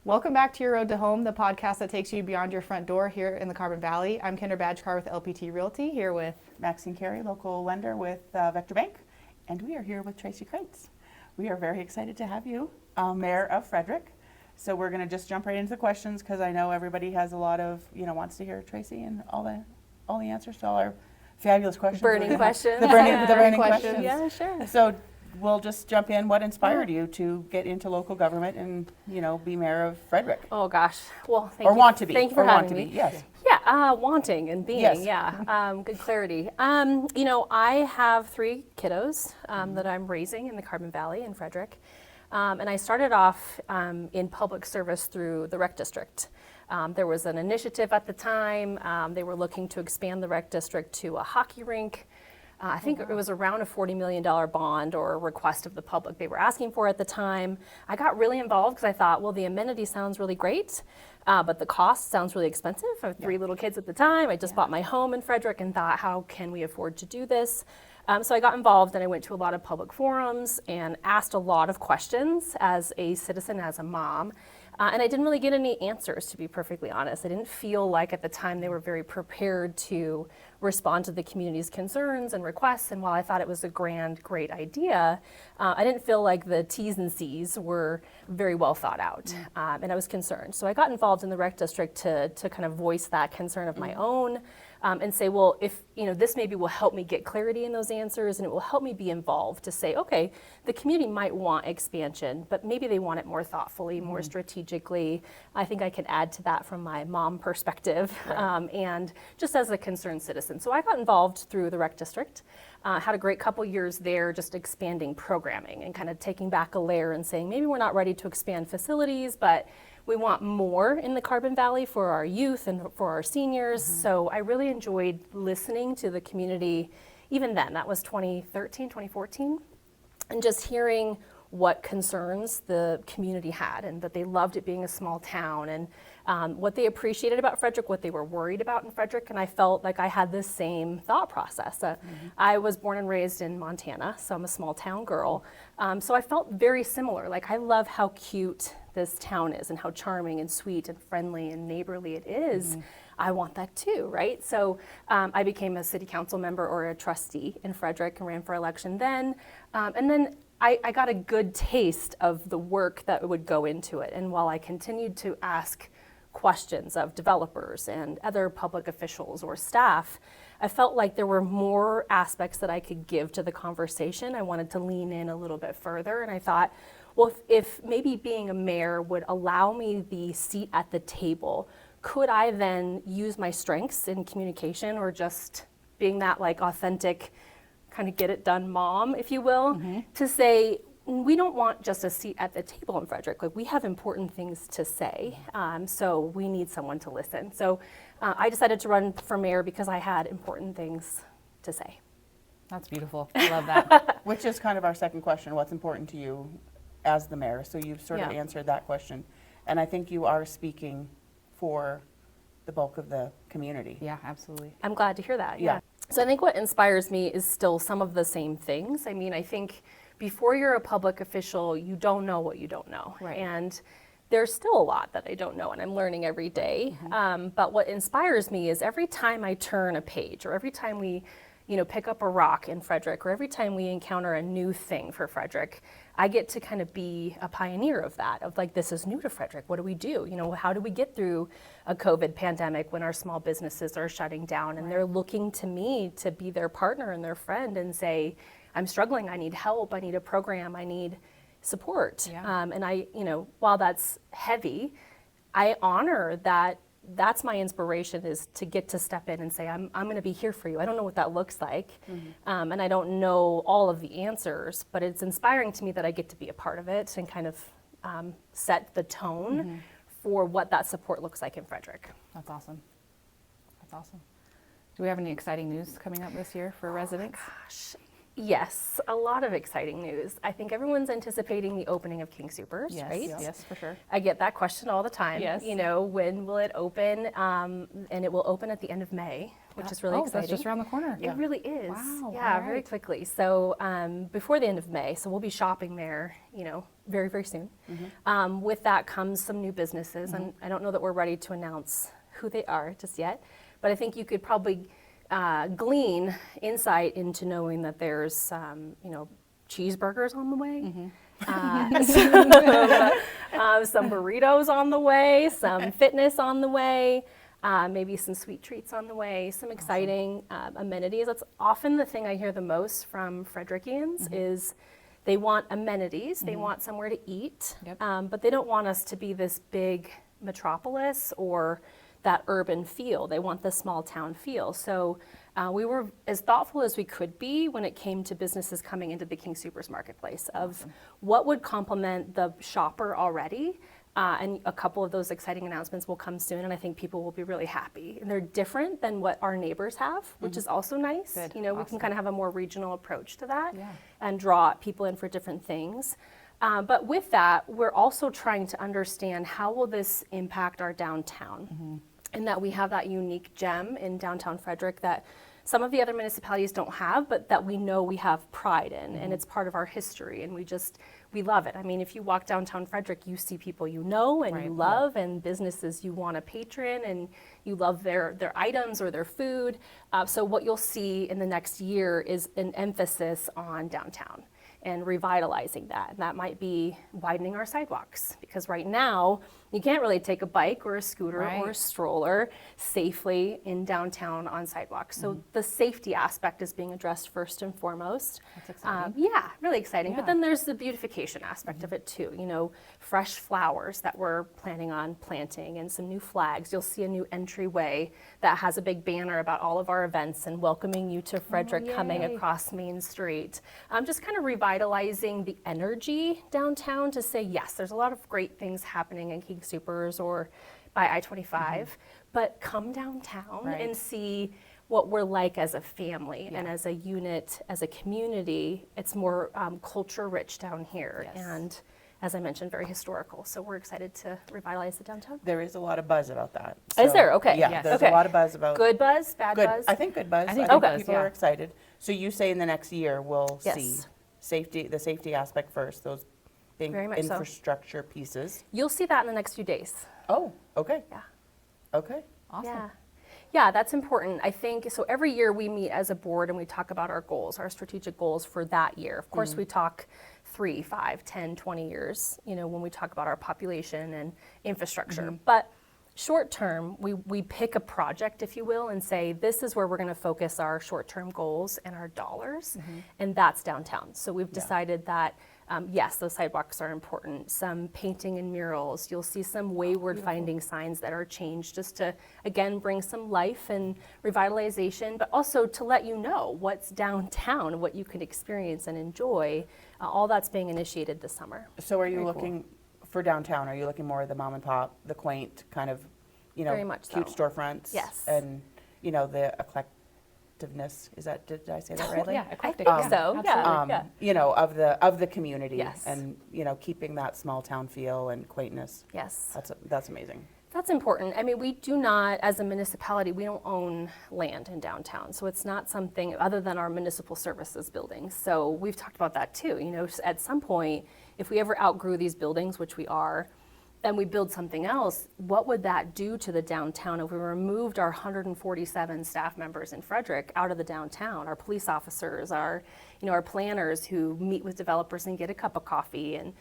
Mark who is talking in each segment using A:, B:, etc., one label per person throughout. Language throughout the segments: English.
A: Welcome back to Your Road to Home, the podcast that takes you beyond your front door here in the Carbon Valley. I'm Kendra Badgekar with LPT Realty, here with
B: Maxine Carey, local lender with Vector Bank, and we are here with Tracie. We are very excited to have you, Mayor of Frederick. So we're going to just jump right into the questions because I know everybody has a lot of, wants to hear Tracie and all the answers to all our fabulous questions.
C: Burning questions.
B: The burning questions.
C: Yeah, sure.
B: So we'll just jump in. What inspired you to get into local government and, be mayor of Frederick?
C: Oh gosh. Well, thank
B: Or
C: you.
B: want to be.
C: Thank you for
B: or
C: having
B: want to
C: me.
B: be. Yes.
C: Yeah, wanting and being.
B: Yes.
C: Yeah. Good clarity. I have 3 kiddos that I'm raising in the Carbon Valley in Frederick. And I started off in public service through the rec district. There was an initiative at the time. They were looking to expand the rec district to a hockey rink. I think it was around a $40 million bond or a request of the public they were asking for at the time. I got really involved because I thought, well, the amenity sounds really great, but the cost sounds really expensive. I have 3 little kids at the time. I just bought my home in Frederick and thought, how can we afford to do this? So I got involved and I went to a lot of public forums and asked a lot of questions as a citizen, as a mom. And I didn't really get any answers, to be perfectly honest. I didn't feel like at the time they were very prepared to respond to the community's concerns and requests. And while I thought it was a great idea, I didn't feel like the T's and C's were very well thought out. And I was concerned. So I got involved in the rec district to kind of voice that concern of my own. And say, well, if this maybe will help me get clarity in those answers, and it will help me be involved to say, okay, the community might want expansion, but maybe they want it more thoughtfully, more strategically. I think I can add to that from my mom perspective, and just as a concerned citizen. So I got involved through the rec district, had a great couple years there, just expanding programming and kind of taking back a layer and saying, maybe we're not ready to expand facilities, but we want more in the Carbon Valley for our youth and for our seniors. So I really enjoyed listening to the community even then. That was 2013, 2014. And just hearing what concerns the community had and that they loved it being a small town and what they appreciated about Frederick, what they were worried about in Frederick. And I felt like I had this same thought process. I was born and raised in Montana, so I'm a small town girl. So I felt very similar. Like, I love how cute this town is and how charming and sweet and friendly and neighborly it is. I want that too, right? So I became a city council member or a trustee in Frederick and ran for election then. And then I got a good taste of the work that would go into it. And while I continued to ask questions of developers and other public officials or staff, I felt like there were more aspects that I could give to the conversation. I wanted to lean in a little bit further, and I thought, well, if maybe being a mayor would allow me the seat at the table, could I then use my strengths in communication or just being that like authentic kind of get it done mom, if you will, to say, we don't want just a seat at the table in Frederick. Like, we have important things to say, so we need someone to listen. So I decided to run for mayor because I had important things to say.
A: That's beautiful. I love that.
B: Which is kind of our second question. What's important to you as the mayor? So you've sort of
C: Yeah.
B: answered that question. And I think you are speaking for the bulk of the community.
A: Yeah, absolutely.
C: I'm glad to hear that.
B: Yeah.
C: So I think what inspires me is still some of the same things. I mean, I think before you're a public official, you don't know what you don't know.
A: Right.
C: And there's still a lot that I don't know, and I'm learning every day. But what inspires me is every time I turn a page, or every time we pick up a rock in Frederick, or every time we encounter a new thing for Frederick, I get to kind of be a pioneer of that, of like, this is new to Frederick. What do we do? How do we get through a COVID pandemic when our small businesses are shutting down and they're looking to me to be their partner and their friend and say, I'm struggling, I need help, I need a program, I need support.
A: Yeah.
C: And I, while that's heavy, I honor that. That's my inspiration, is to get to step in and say, I'm going to be here for you. I don't know what that looks like, and I don't know all of the answers, but it's inspiring to me that I get to be a part of it and kind of set the tone for what that support looks like in Frederick.
A: That's awesome. That's awesome. Do we have any exciting news coming up this year for residents?
C: Gosh, Yes, a lot of exciting news. I think everyone's anticipating the opening of King Soopers,
A: Yes,
C: right?
A: yes, for sure.
C: I get that question all the time.
A: Yes.
C: You know, when will it open? And it will open at the end of May, which is really
A: Oh,
C: exciting.
A: that's just around the corner.
C: It really is.
A: Wow,
C: Yeah,
A: all
C: very
A: right.
C: quickly. So before the end of May, so we'll be shopping there, you know, very, very soon. With that comes some new businesses, and I don't know that we're ready to announce who they are just yet, but I think you could probably glean insight into knowing that there's, you know, cheeseburgers on the way. Some burritos on the way, some fitness on the way, maybe some sweet treats on the way, some exciting amenities. That's often the thing I hear the most from Fredericians is they want amenities, they want somewhere to eat,
A: Yep.
C: but they don't want us to be this big metropolis or that urban feel. They want the small town feel. So we were as thoughtful as we could be when it came to businesses coming into the King Soopers marketplace of what would complement the shopper already. And a couple of those exciting announcements will come soon, and I think people will be really happy. And they're different than what our neighbors have, which is also nice.
A: Good.
C: You know, we can
A: Awesome.
C: kind of have a more regional approach to that
A: Yeah.
C: and draw people in for different things. But with that, we're also trying to understand how will this impact our downtown, and that we have that unique gem in downtown Frederick that some of the other municipalities don't have, but that we know we have pride in, and it's part of our history, and we love it. I mean, if you walk downtown Frederick, you see people you know and
A: Right,
C: you
A: yeah.
C: love, and businesses you want to patron, and you love their items or their food. So what you'll see in the next year is an emphasis on downtown and revitalizing that. And that might be widening our sidewalks, because right now you can't really take a bike or a scooter or a
A: Right.
C: stroller safely in downtown on sidewalks. So the safety aspect is being addressed first and foremost.
A: That's exciting.
C: Yeah, really exciting.
A: Yeah.
C: But then there's the beautification aspect of it too. You know, fresh flowers that we're planning on planting and some new flags. You'll see a new entryway that has a big banner about all of our events and welcoming you to Frederick coming
A: yay.
C: across Main Street. Just kind of revitalizing the energy downtown to say, yes, there's a lot of great things happening in King Soopers or by I-25, but come downtown
A: Right.
C: and see what we're like as a family and as a unit, as a community. It's more culture rich down here,
A: Yes.
C: and as I mentioned, very historical. So we're excited to revitalize the downtown.
B: There is a lot of buzz about that.
C: Is there? Okay.
B: Yeah,
A: Yes.
B: there's
C: Okay.
B: a lot of buzz about
C: Good buzz, bad
B: good.
C: buzz?
B: I think good buzz.
A: I think
C: good buzz,
B: people
A: yeah.
B: are excited. So you say in the next year we'll
C: Yes.
B: see the safety aspect first, those big
C: Very much so.
B: infrastructure pieces.
C: You'll see that in the next few days.
B: Oh, okay.
C: Yeah.
B: Okay.
A: Awesome.
C: Yeah. Yeah, that's important. I think so. Every year we meet as a board and we talk about our goals, our strategic goals for that year. Of course, we talk 3, 5, 10, 20 years, you know, when we talk about our population and infrastructure. But short term, we pick a project, if you will, and say, this is where we're going to focus our short term goals and our dollars, and that's downtown. So we've decided that. Yes, those sidewalks are important. Some painting and murals. You'll see some wayward finding signs that are changed just to, again, bring some life and revitalization, but also to let you know what's downtown, what you can experience and enjoy. All that's being initiated this summer.
B: So are you
A: Very cool.
B: looking for downtown? Are you looking more at the mom and pop, the quaint kind of, you know,
C: Very much
B: cute
C: so.
B: storefronts?
C: Yes.
B: And, you know, the eclectiveness, did I say that rightly?
A: Yeah,
C: I
A: eclectic.
C: think
A: yeah,
C: so.
A: absolutely.
C: Yeah.
B: You know, of the community.
C: Yes.
B: And, you know, keeping that small town feel and quaintness.
C: Yes.
B: That's amazing.
C: That's important. I mean, we do not, as a municipality, we don't own land in downtown. So it's not something other than our municipal services buildings. So we've talked about that too. You know, at some point, if we ever outgrew these buildings, which we are, and we build something else, what would that do to the downtown if we removed our 147 staff members in Frederick out of the downtown? Our police officers, our planners who meet with developers and get a cup of coffee and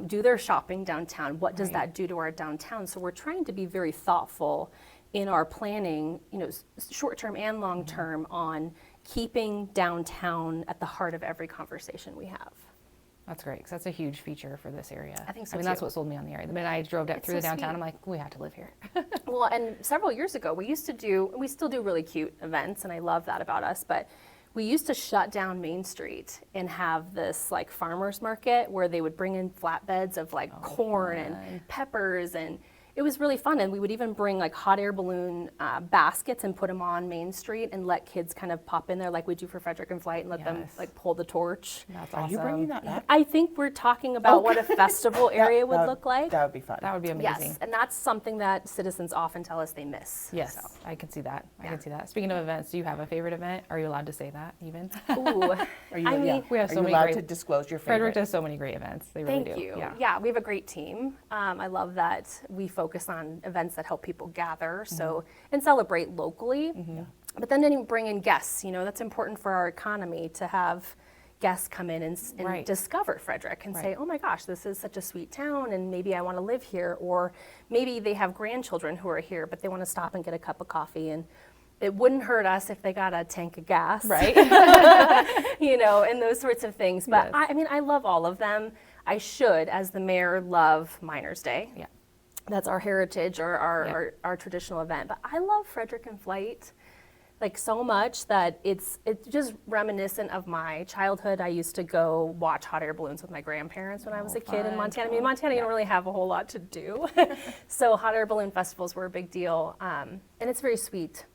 C: do their shopping downtown. What does that do to our downtown? So we're trying to be very thoughtful in our planning, you know, short-term and long-term on keeping downtown at the heart of every conversation we have.
A: That's great, because that's a huge feature for this area.
C: I think so,
A: I mean, that's
C: too.
A: what sold me on the area. The minute I drove
C: It's
A: through the
C: so
A: downtown,
C: sweet.
A: I'm like, we have to live here.
C: Well, and several years ago, we still do really cute events, and I love that about us, but we used to shut down Main Street and have this like farmer's market where they would bring in flatbeds of like corn and peppers, and it was really fun, and we would even bring like hot air balloon baskets and put them on Main Street and let kids kind of pop in there like we do for Frederick in Flight and let them
A: Yes.
C: like pull the torch.
A: That's
B: Are
A: awesome.
B: you bringing that back?
C: I think we're talking about what a festival area would look like.
B: That would be fun.
A: That would be amazing.
C: Yes, and that's something that citizens often tell us they miss.
A: Yes,
C: So.
A: I can see that. I
C: Yeah.
A: can see that. Speaking of events, do you have a favorite event? Are you allowed to say that even?
C: Ooh,
B: Are you,
C: I mean,
A: we have
B: are
A: so
B: you
A: many
B: allowed
A: great-
B: to disclose your
A: Frederick
B: favorite?
A: does so many great events. They really
C: thank
A: do.
C: you.
A: Yeah.
C: We have a great team. I love that we focus on events that help people gather, so and celebrate locally. But then even bring in guests. You know, that's important for our economy to have guests come in and
A: Right.
C: discover Frederick and say,
A: Right.
C: oh my gosh, this is such a sweet town, and maybe I want to live here. Or maybe they have grandchildren who are here, but they want to stop and get a cup of coffee. And it wouldn't hurt us if they got a tank of gas.
A: Right.
C: You know, and those sorts of things. But
A: Yes.
C: I mean, I love all of them. I should, as the mayor, love Miners Day.
A: Yeah.
C: That's our heritage or
A: Yeah.
C: our traditional event. But I love Frederick in Flight like so much that it's just reminiscent of my childhood. I used to go watch hot air balloons with my grandparents when I was a kid in
A: fun.
C: Montana. I mean, Montana, you don't really have a whole lot to do. So hot air balloon festivals were a big deal. And it's very sweet.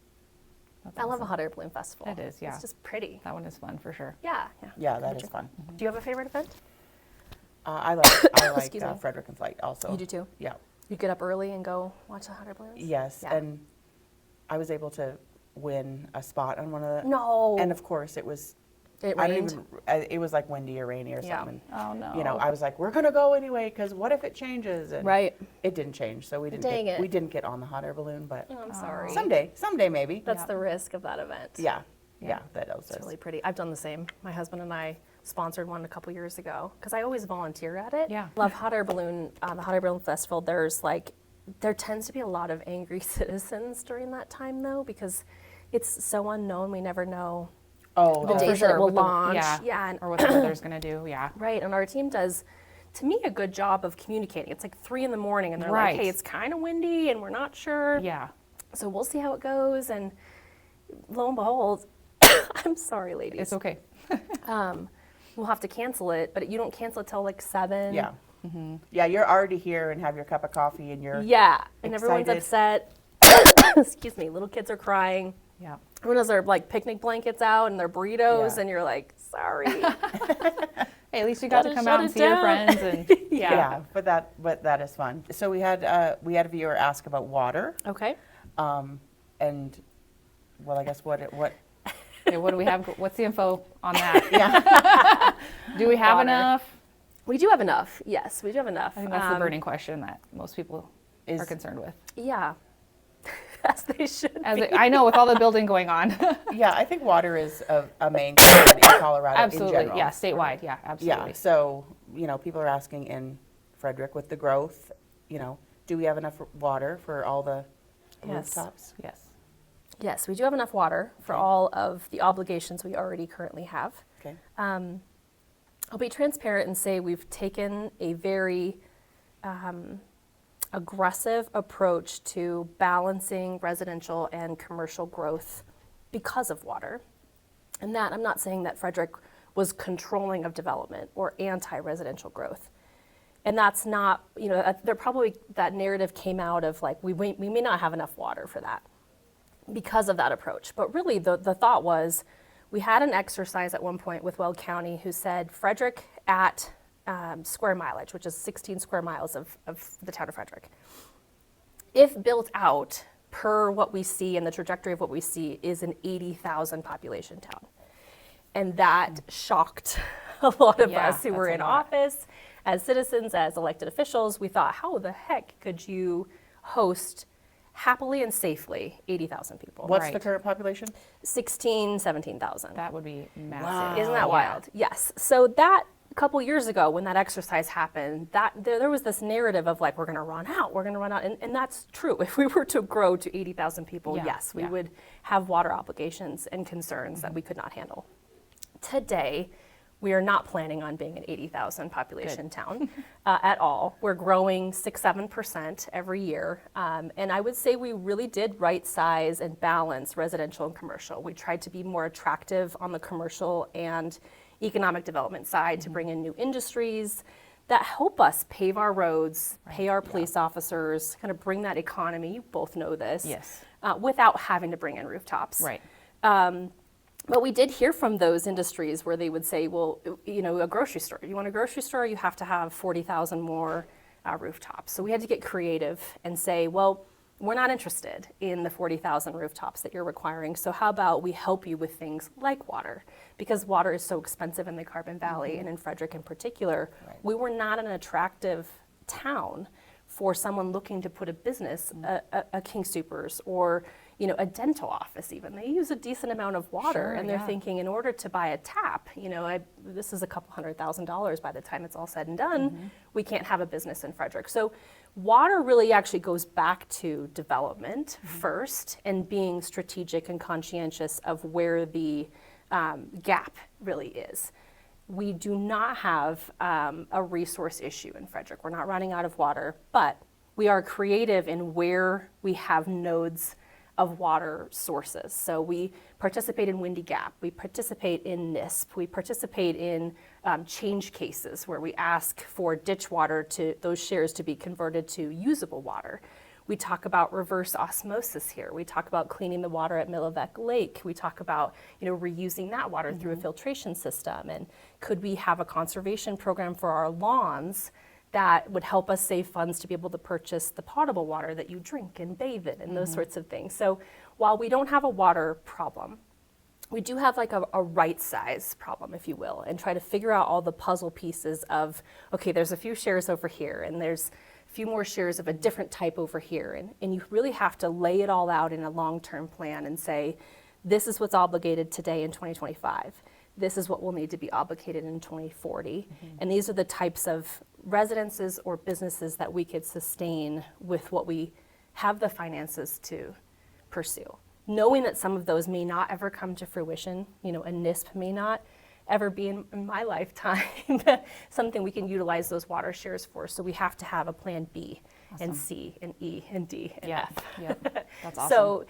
C: I love a hot air balloon festival.
A: It is, yeah.
C: It's just pretty.
A: That one is fun for sure.
C: Yeah.
B: Yeah, that is fun.
C: Do you have a favorite event?
B: I like
C: Excuse me.
B: Frederick and Flight also.
C: You do too?
B: Yeah.
C: You get up early and go watch the hot air balloons?
B: Yes,
C: Yeah.
B: and I was able to win a spot on one of the.
C: No.
B: And of course, it was.
C: It
B: I
C: rained.
B: didn't even. It was like windy or rainy or
C: Yeah.
B: something.
A: Oh no.
B: You know, I was like, we're gonna go anyway, because what if it changes? And
C: Right.
B: It didn't change, so we didn't.
C: Dang
B: get,
C: it.
B: We didn't get on the hot air balloon, but
C: Oh, I'm sorry.
B: someday maybe.
C: That's the risk of that event.
B: Yeah, yeah, that also.
C: It's really pretty. I've done the same. My husband and I sponsored one a couple years ago because I always volunteer at it.
A: Yeah.
C: Love hot air balloon. The hot air balloon festival. There tends to be a lot of angry citizens during that time though because it's so unknown. We never know
B: Oh,
C: the
B: yeah.
C: days that it will
A: With the-
C: launch.
A: Yeah.
C: And
A: Or what the weather's gonna do. Yeah.
C: right, and our team does, to me, a good job of communicating. It's like 3 a.m. and they're
A: Right.
C: like, "Hey, it's kind of windy, and we're not sure."
A: Yeah.
C: So we'll see how it goes, and lo and behold, I'm sorry, ladies.
A: It's okay.
C: We'll have to cancel it, but you don't cancel it till like 7.
B: Yeah. Yeah, you're already here and have your cup of coffee and you're.
C: Yeah, and everyone's
B: excited.
C: upset. Excuse me, little kids are crying.
A: Yeah.
C: Everyone has their like picnic blankets out and their burritos,
B: Yeah.
C: and you're like, sorry.
A: Hey, at least you got to
C: Gotta
A: come
C: shut
A: out and
C: it
A: see your
C: down.
A: friends and
B: Yeah, but that is fun. So we had a viewer ask about water,
C: Okay.
B: and well, I guess what
A: Okay, what do we have? What's the info on that?
B: yeah.
A: Do we have
C: Water.
A: enough?
C: We do have enough. Yes, we do have enough.
A: I think that's the burning question that most people
B: Is-
A: are concerned with.
C: Yeah. As they should
A: As
C: be.
A: I know with all the building going on.
B: Yeah, I think water is a main concern in Colorado in
A: Absolutely.
B: general.
A: Yeah, statewide. Yeah, absolutely.
B: Yeah, so, people are asking in Frederick with the growth, do we have enough water for all the
C: Yes.
B: rooftops?
A: Yes.
C: Yes, we do have enough water for all of the obligations we already currently have.
B: Okay.
C: I'll be transparent and say we've taken a very aggressive approach to balancing residential and commercial growth because of water. And that, I'm not saying that Frederick was controlling of development or anti-residential growth. And that's not, there probably, that narrative came out of like, we may not have enough water for that because of that approach. But really the thought was, we had an exercise at one point with Weld County who said Frederick at square mileage, which is 16 square miles of the town of Frederick. If built out per what we see and the trajectory of what we see is an 80,000 population town. And that shocked a lot of
A: Yeah,
C: us who were
A: that's a
C: in
A: lot.
C: office as citizens, as elected officials. We thought, how the heck could you host happily and safely 80,000 people?
B: What's
A: Right.
B: the current population?
C: 16, 17,000.
A: That would be massive.
B: Wow.
C: Isn't that
A: Yeah.
C: wild? Yes. So that a couple years ago when that exercise happened, that there was this narrative of like, we're going to run out, and that's true. If we were to grow to 80,000 people,
A: Yeah,
C: yes, we
A: yeah.
C: would have water obligations and concerns that we could not handle. Today, we are not planning on being an 80,000 population town at all. We're growing 6-7% every year. And I would say we really did right size and balance residential and commercial. We tried to be more attractive on the commercial and economic development side to bring in new industries, that help us pave our roads, pay our police officers, kind of bring that economy, you both know this,
A: Yes.
C: Without having to bring in rooftops.
A: Right.
C: But we did hear from those industries where they would say, well, a grocery store, you want a grocery store, you have to have 40,000 more rooftops. So we had to get creative and say, well, we're not interested in the 40,000 rooftops that you're requiring. So how about we help you with things like water? Because water is so expensive in the Carbon Valley and in Frederick in particular.
B: Right.
C: We were not an attractive town for someone looking to put a business, a King Soopers or a dental office even. They use a decent amount of water,
A: Sure,
C: and they're
A: yeah.
C: thinking in order to buy a tap, this is a couple $100,000 by the time it's all said and done, we can't have a business in Frederick. So water really actually goes back to development first and being strategic and conscientious of where the gap really is. We do not have a resource issue in Frederick. We're not running out of water, but we are creative in where we have nodes of water sources. So we participate in Windy Gap, we participate in NISP, we participate in change cases where we ask for ditch water to those shares to be converted to usable water. We talk about reverse osmosis here. We talk about cleaning the water at Millivec Lake. We talk about reusing that water through a filtration system. And could we have a conservation program for our lawns that would help us save funds to be able to purchase the potable water that you drink and bathe in and those sorts of things. So while we don't have a water problem, we do have like a right size problem, if you will, and try to figure out all the puzzle pieces of, okay, there's a few shares over here and there's a few more shares of a different type over here. And you really have to lay it all out in a long-term plan and say, this is what's obligated today in 2025. This is what will need to be obligated in 2040. And these are the types of residences or businesses that we could sustain with what we have the finances to pursue. Knowing that some of those may not ever come to fruition, a NISP may not ever be in my lifetime something we can utilize those water shares for. So we have to have a plan B and C and E and D and F.
A: Yeah. That's awesome.
C: So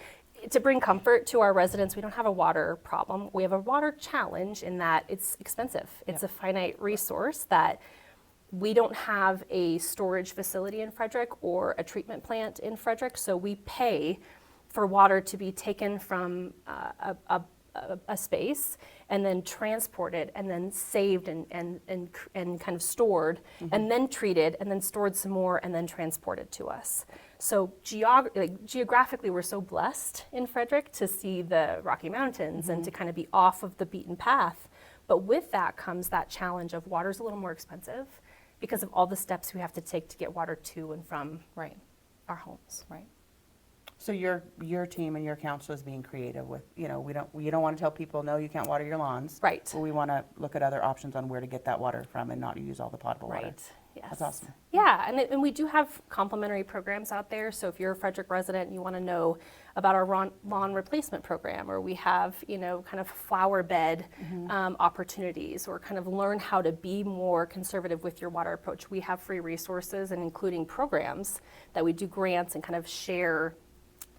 C: to bring comfort to our residents, we don't have a water problem. We have a water challenge in that it's expensive. It's a finite resource that we don't have a storage facility in Frederick or a treatment plant in Frederick, so we pay for water to be taken from a space and then transported and then saved and kind of stored and then treated and then stored some more and then transported to us. So geographically, we're so blessed in Frederick to see the Rocky Mountains and to kind of be off of the beaten path. But with that comes that challenge of water's a little more expensive because of all the steps we have to take to get water to and from our homes.
A: Right.
B: So your team and your council is being creative with, we don't want to tell people, no, you can't water your lawns.
C: Right.
B: But we want to look at other options on where to get that water from and not use all the potable water.
C: Right. Yes.
B: That's awesome.
C: Yeah, and we do have complementary programs out there. So if you're a Frederick resident and you want to know about our lawn replacement program, or we have, kind of flower bed opportunities, or kind of learn how to be more conservative with your water approach, we have free resources and including programs that we do grants and kind of share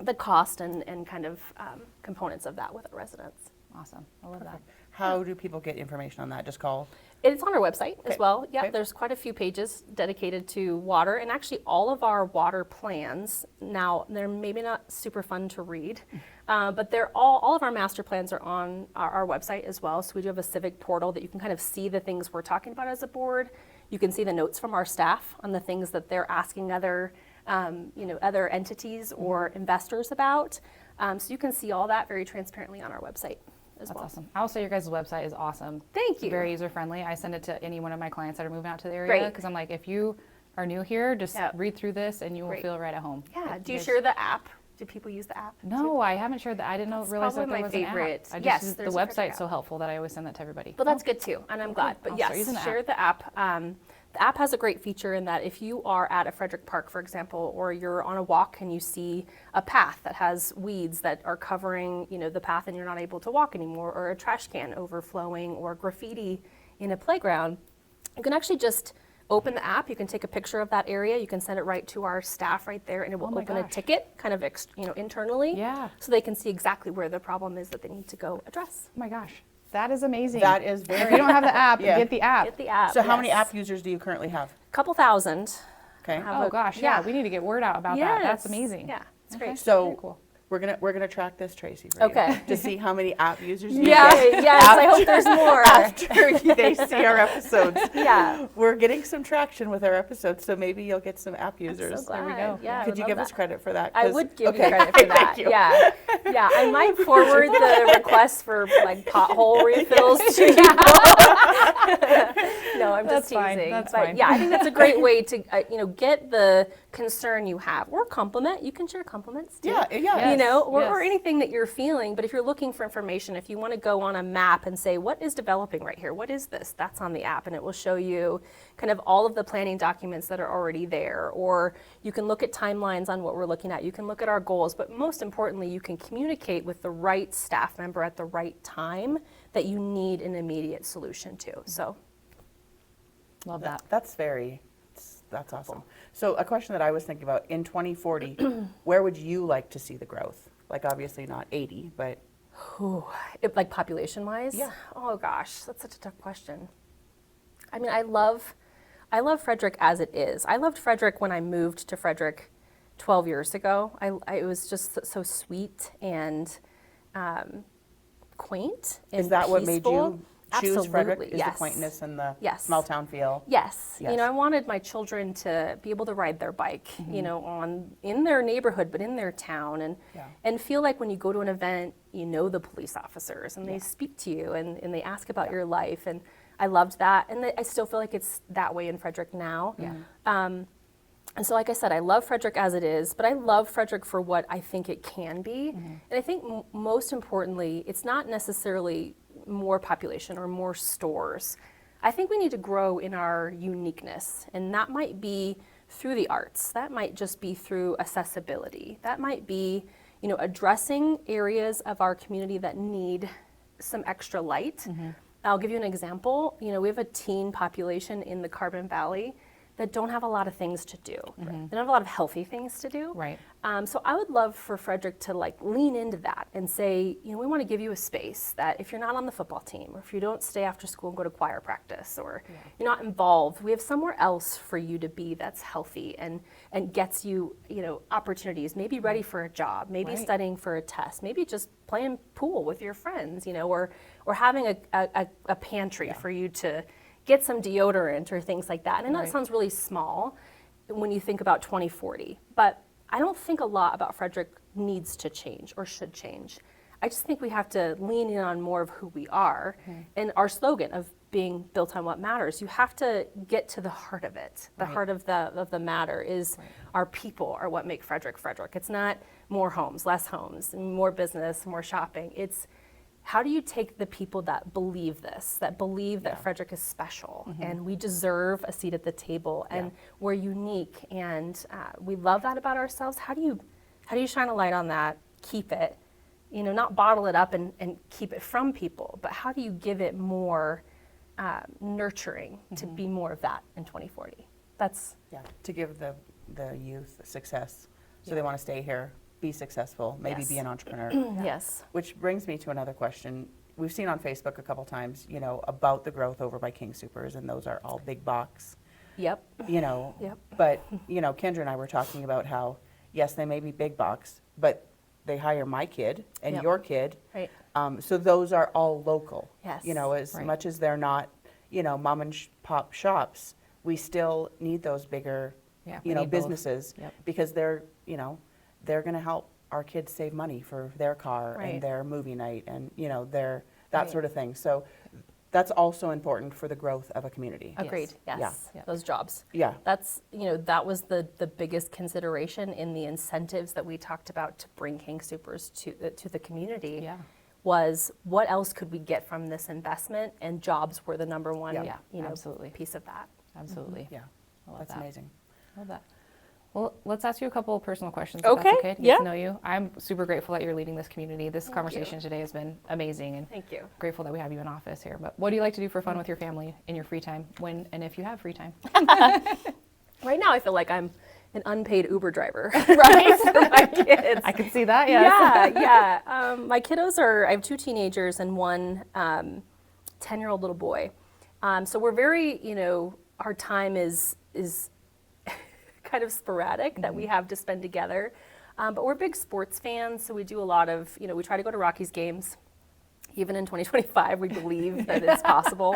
C: the cost and kind of components of that with our residents.
A: Awesome. I love that.
B: How do people get information on that? Just call?
C: It's on our website as well. Yeah,
B: Okay.
C: there's quite a few pages dedicated to water, and actually all of our water plans, now they're maybe not super fun to read, but they're all of our master plans are on our website as well. So we do have a civic portal that you can kind of see the things we're talking about as a board. You can see the notes from our staff on the things that they're asking other entities or investors about. So you can see all that very transparently on our website as
A: That's
C: well.
A: awesome. I will say your guys' website is awesome.
C: Thank
A: It's
C: you.
A: very user friendly. I send it to any one of my clients that are moving out to the area
C: Great.
A: because I'm like, if you are new here, just
C: Yeah.
A: read through this and you will
C: Great.
A: feel right at home.
C: Yeah. Do you
A: guys-
C: share the app? Do people use the app?
A: No, I haven't shared that. I didn't
C: That's
A: realize that
C: probably
A: there
C: my
A: was an
C: favorite.
A: app. I just
C: Yes,
A: use the
C: there's a Frederick
A: website's
C: app.
A: so helpful that I always send that to everybody.
C: Well, that's good too, and I'm glad. But
A: I'll start
C: yes,
A: using the
C: share
A: app.
C: the app. The app has a great feature in that if you are at a Frederick Park, for example, or you're on a walk and you see a path that has weeds that are covering, the path and you're not able to walk anymore, or a trash can overflowing, or graffiti in a playground, you can actually just open the app. You can take a picture of that area. You can send it right to our staff right there, and it will
A: my
C: open a
A: gosh.
C: ticket, kind of internally,
A: Yeah.
C: so they can see exactly where the problem is that they need to go address.
A: Oh my gosh. That is amazing.
B: That is
A: If
B: very.
A: you don't have the app,
B: Yeah.
A: get the app.
C: Get the app.
B: So how many
C: yes.
B: app users do you currently have?
C: Couple thousand.
B: Okay.
C: Have
A: Oh
C: a-
A: gosh, yeah, we need to get word out about that. That's
C: Yes.
A: amazing.
C: Yeah, it's
A: Okay.
C: great.
B: So
A: Very cool.
B: we're gonna track this, Tracy, for you,
C: Okay.
B: to see how many app users you
C: Yeah,
B: get
C: yes, I hope there's more.
B: after they see our episodes.
C: Yeah.
B: We're getting some traction with our episodes, so maybe you'll get some app users.
C: So glad.
A: There we go.
C: Yeah, I
B: Could
C: would
B: you
C: love
B: give
C: that.
B: us credit for that?
C: I
B: 'Cause-
C: would give
B: okay.
C: you credit for that.
B: Thank you.
C: Yeah, yeah. I might forward the request for like pothole refills to you. No, I'm just
A: That's fine,
C: teasing.
A: that's
C: But
A: fine.
C: yeah, I think that's a great way to get the concern you have, or compliment. You can share compliments too.
B: Yeah, yeah.
C: You know, or
A: Yes.
C: anything that you're feeling. But if you're looking for information, if you want to go on a map and say, what is developing right here? What is this? That's on the app, and it will show you kind of all of the planning documents that are already there. Or you can look at timelines on what we're looking at. You can look at our goals, but most importantly, you can communicate with the right staff member at the right time that you need an immediate solution to. So,
A: Love that.
B: That's awesome. So a question that I was thinking about, in 2040, where would you like to see the growth? Like obviously not 80, but
C: like population-wise,
B: Yeah.
C: Oh gosh, that's such a tough question. I mean, I love Frederick as it is. I loved Frederick when I moved to Frederick 12 years ago. It was just so sweet and quaint and
B: is that what made
C: peaceful.
B: you choose Frederick?
C: Absolutely,
B: Is
C: yes.
B: the quaintness and the
C: Yes.
B: small town feel?
C: Yes.
B: Yes.
C: You know, I wanted my children to be able to ride their bike, in their neighborhood, but in their town,
B: Yeah.
C: and feel like when you go to an event, you know the police officers and they speak to you and they ask about your life. And I loved that. And I still feel like it's that way in Frederick now.
A: Yeah.
C: And so, like I said, I love Frederick as it is, but I love Frederick for what I think it can be. And I think most importantly, it's not necessarily more population or more stores. I think we need to grow in our uniqueness, and that might be through the arts. That might just be through accessibility. That might be, addressing areas of our community that need some extra light. I'll give you an example. We have a teen population in the Carbon Valley that don't have a lot of things to do. They don't have a lot of healthy things to do.
A: Right.
C: So I would love for Frederick to lean into that and say, we want to give you a space that if you're not on the football team, or if you don't stay after school and go to choir practice, or you're not involved, we have somewhere else for you to be that's healthy and gets you, opportunities, maybe ready for a job, maybe
A: Right.
C: studying for a test, maybe just playing pool with your friends, or having a pantry for you to get some deodorant or things like that. And I know that
A: Right.
C: sounds really small when you think about 2040, but I don't think a lot about Frederick needs to change or should change. I just think we have to lean in on more of who we are and our slogan of being built on what matters. You have to get to the heart of it. The heart of the matter is our people are what make Frederick Frederick. It's not more homes, less homes, more business, more shopping. It's how do you take the people that believe this, that believe that Frederick is special and we deserve a seat at the table and we're unique and we love that about ourselves? How do you shine a light on that, keep it, not bottle it up and keep it from people, but how do you give it more nurturing to be more of that in 2040? That's
B: to give the youth success, so they want to stay here, be successful, maybe be an entrepreneur.
C: yes.
B: Which brings me to another question. We've seen on Facebook a couple times, about the growth over by King Soopers, and those are all big box,
C: Yep. Yep.
B: But, Kendra and I were talking about how, yes, they may be big box, but they hire my kid and
C: Yep.
B: your kid.
C: Right.
B: So those are all local.
C: Yes.
B: As
A: Right.
B: much as they're not, mom and pop shops, we still need those bigger,
A: Yeah, we need both.
B: businesses
A: Yep.
B: because they're going to help our kids save money for their car
C: Right.
B: and their movie night and, their, that
A: Right.
B: sort of thing. So that's also important for the growth of a community.
C: Agreed.
A: Yes.
C: Yes.
A: Yeah.
C: Those jobs.
B: Yeah.
C: That's, that was the biggest consideration in the incentives that we talked about to bring King Soopers to the community.
A: Yeah.
C: Was what else could we get from this investment? And jobs were the number one,
A: Yeah, absolutely.
C: piece of that.
A: Absolutely.
B: Yeah.
A: I love
B: That's
A: that.
B: amazing.
A: Love that. Well, let's ask you a couple of personal questions. If
C: Okay,
A: that's okay, to
C: yeah.
A: get to know you. I'm super grateful that you're leading this community. This conversation today has been amazing, and
C: Thank you.
A: grateful that we have you in office here. But what do you like to do for fun with your family in your free time, when and if you have free time?
C: Right now, I feel like I'm an unpaid Uber driver, right, for my kids.
A: I can see that, yes.
C: Yeah. My kiddos I have 2 teenagers and one 10-year-old little boy. So we're very, our time is kind of sporadic that we have to spend together. But we're big sports fans, so we do a lot of, we try to go to Rockies games. Even in 2025, we believe that it's possible.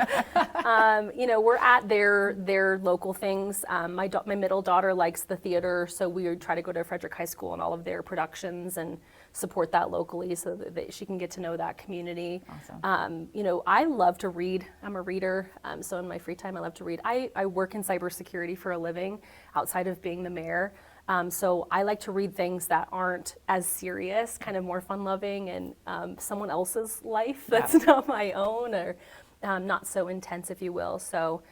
C: We're at their local things. My middle daughter likes the theater, so we try to go to Frederick High School and all of their productions and support that locally so that she can get to know that community.
A: Awesome.
C: I love to read. I'm a reader, so in my free time, I love to read. I work in cybersecurity for a living outside of being the mayor. So I like to read things that aren't as serious, kind of more fun-loving and someone else's life that's not my own, or not so intense, if you will. So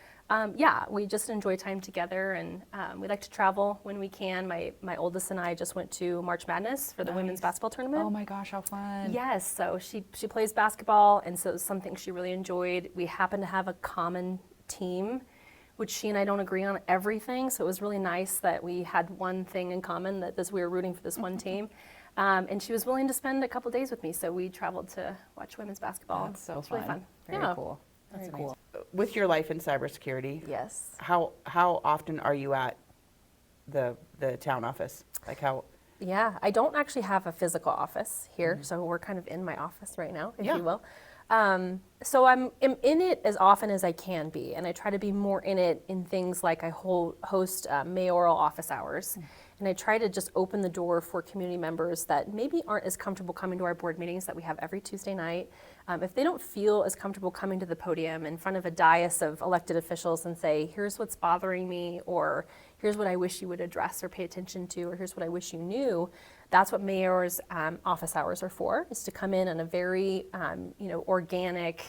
C: we just enjoy time together, and we like to travel when we can. My oldest and I just went to March Madness for the women's basketball tournament.
A: Oh my gosh, how fun.
C: Yes, so she plays basketball, and so it was something she really enjoyed. We happen to have a common team, which she and I don't agree on everything, so it was really nice that we had one thing in common, that we were rooting for this one team. And she was willing to spend a couple days with me, so we traveled to watch women's basketball.
A: That's so
C: It's really fun.
A: Very cool.
B: That's
A: Very
B: amazing. With your life in cybersecurity,
C: Yes.
B: how often are you at the town office? Like how?
C: Yeah, I don't actually have a physical office here, so we're kind of in my office right now, if you will. So I'm in it as often as I can be, and I try to be more in it in things like I host mayoral office hours, and I try to just open the door for community members that maybe aren't as comfortable coming to our board meetings that we have every Tuesday night. If they don't feel as comfortable coming to the podium in front of a dais of elected officials and say, here's what's bothering me, or here's what I wish you would address or pay attention to, or here's what I wish you knew, that's what mayor's office hours are for, is to come in a very organic,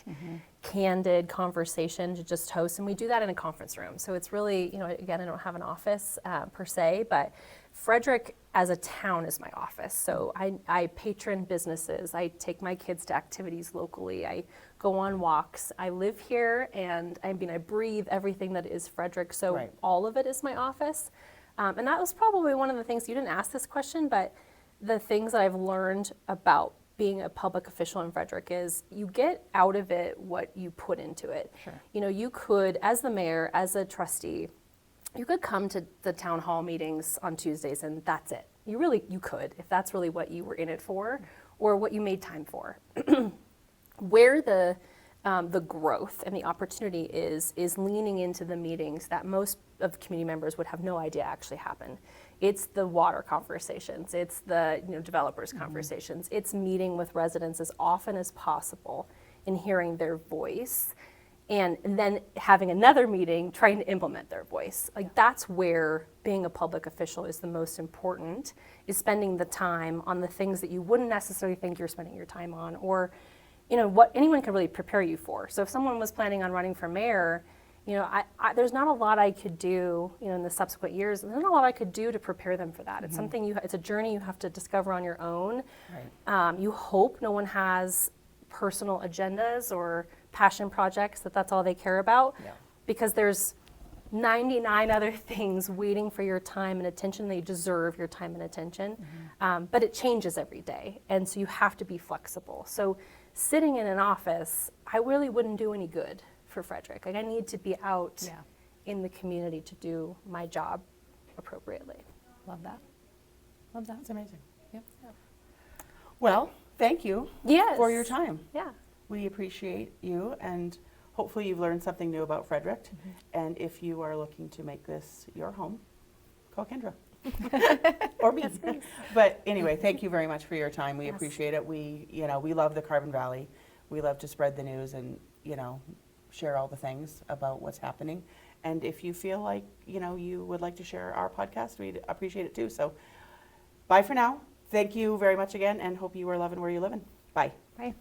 C: candid conversation to just host. And we do that in a conference room. So it's really, again, I don't have an office per se, but Frederick as a town is my office. So I patron businesses. I take my kids to activities locally. I go on walks. I live here, and I breathe everything that is Frederick. So all of it is my office. And that was probably one of the things, you didn't ask this question, but the things that I've learned about being a public official in Frederick is you get out of it what you put into it.
A: Sure.
C: You could, as the mayor, as a trustee, you could come to the town hall meetings on Tuesdays and that's it. You could, if that's really what you were in it for or what you made time for. Where the growth and the opportunity is leaning into the meetings that most of the community members would have no idea actually happen. It's the water conversations, it's the developers conversations, it's meeting with residents as often as possible and hearing their voice, and then having another meeting trying to implement their voice. Like that's where being a public official is the most important, is spending the time on the things that you wouldn't necessarily think you're spending your time on, or what anyone can really prepare you for. So if someone was planning on running for mayor, there's not a lot I could do, in the subsequent years. There's not a lot I could do to prepare them for that. It's something it's a journey you have to discover on your own.
B: Right.
C: You hope no one has personal agendas or passion projects that's all they care about, because there's 99 other things waiting for your time and attention. They deserve your time and attention, but it changes every day, and so you have to be flexible. So sitting in an office, I really wouldn't do any good for Frederick. Like I need to be out in the community to do my job appropriately.
A: Love that.
B: Love that. That's amazing.
A: Yep.
B: Well, thank you for your time.
C: Yeah.
B: We appreciate you, and hopefully you've learned something new about Frederick. And if you are looking to make this your home, call Kendra. Or me. But anyway, thank you very much for your time. We appreciate it. We love the Carbon Valley. We love to spread the news and, share all the things about what's happening. And if you feel like, you would like to share our podcast, we'd appreciate it too. So bye for now. Thank you very much again, and hope you are loving where you're living. Bye.
A: Bye.